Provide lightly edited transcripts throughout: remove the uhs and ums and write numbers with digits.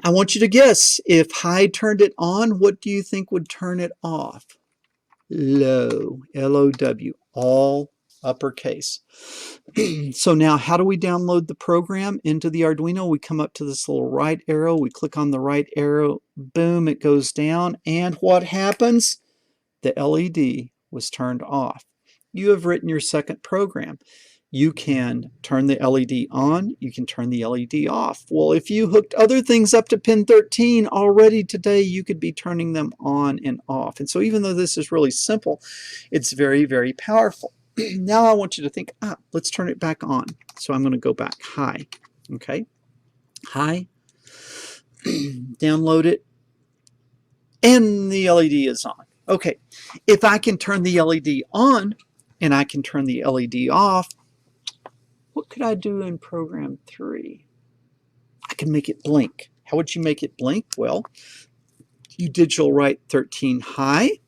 I want you to guess. If high turned it on, what do you think would turn it off? Low, L-O-W, all uppercase. So now how do we download the program into the Arduino? We come up to this little right arrow, we click on the right arrow, boom, it goes down, and what happens? The LED was turned off. You have written your second program. You can turn the LED on, you can turn the LED off. Well, if you hooked other things up to pin 13 already today, you could be turning them on and off. And so even though this is really simple, it's very, very powerful. Now I want you to think, let's turn it back on. So I'm going to go back high. Okay, high, download it, and the LED is on. Okay, if I can turn the LED on and I can turn the LED off, what could I do in program 3? I can make it blink. How would you make it blink? Well, you digital write 13 high,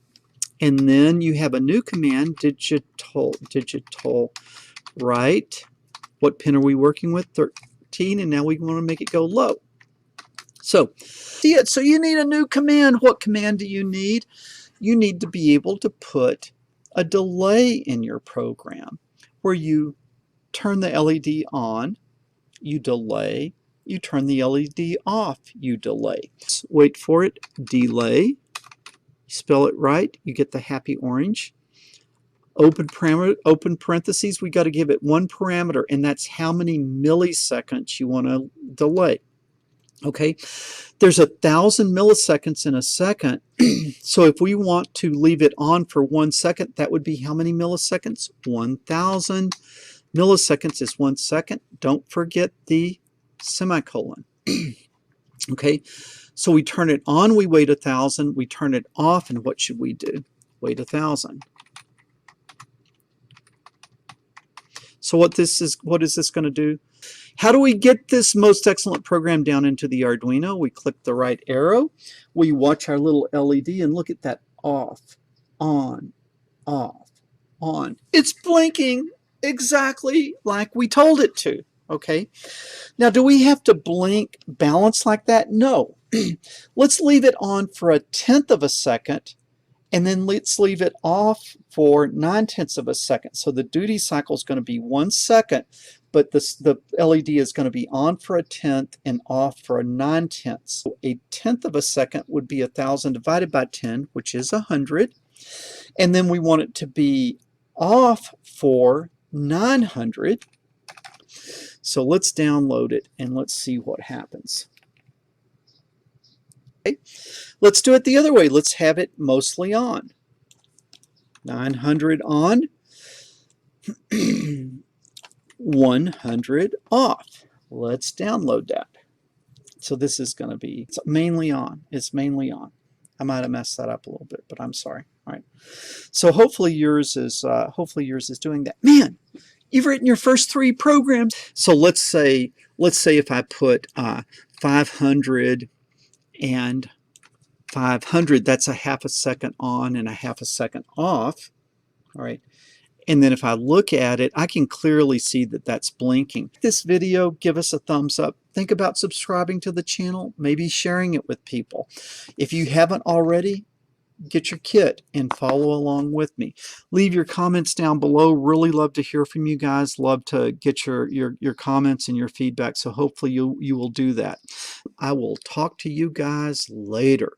and then you have a new command, digital write. What pin are we working with? 13, and now we want to make it go low. So, see it. So you need a new command. What command do you need? You need to be able to put a delay in your program where you turn the LED on, you delay, you turn the LED off, you delay. Wait for it, delay. Spell it right, you get the happy orange. Open parameter, open parentheses, we got to give it one parameter, and that's how many milliseconds you want to delay. Okay, there's 1,000 milliseconds in a second. So if we want to leave it on for 1 second, that would be how many milliseconds? 1,000 milliseconds is 1 second. Don't forget the semicolon. Okay, so we turn it on, we wait 1,000. We turn it off, and what should we do? Wait 1,000. So what is this going to do? How do we get this most excellent program down into the Arduino? We click the right arrow, we watch our little LED, and look at that, off, on, off, on. It's blinking exactly like we told it to. Okay, now do we have to blink balance like that? No. Let's leave it on for 1/10 of a second, and then let's leave it off for 9/10 of a second. So the duty cycle is going to be 1 second, but the LED is going to be on for 1/10 and off for 9/10. So 1/10 of a second would be 1,000 divided by 10, which is 100. And then we want it to be off for 900. So let's download it and let's see what happens. Okay. Let's do it the other way. Let's have it mostly on. 900 on, 100 off. Let's download that. So this is going to be, it's mainly on. It's mainly on. I might have messed that up a little bit, but I'm sorry. All right. So hopefully yours is doing that. Man, you've written your first 3 programs. So let's say if I put 500 and 500, that's a half a second on and a half a second off. All right. And then if I look at it, I can clearly see that that's blinking. This video, give us a thumbs up. Think about subscribing to the channel, maybe sharing it with people. If you haven't already, get your kit and follow along with me. Leave your comments down below. Really love to hear from you guys. Love to get your comments and your feedback. So hopefully you will do that. I will talk to you guys later.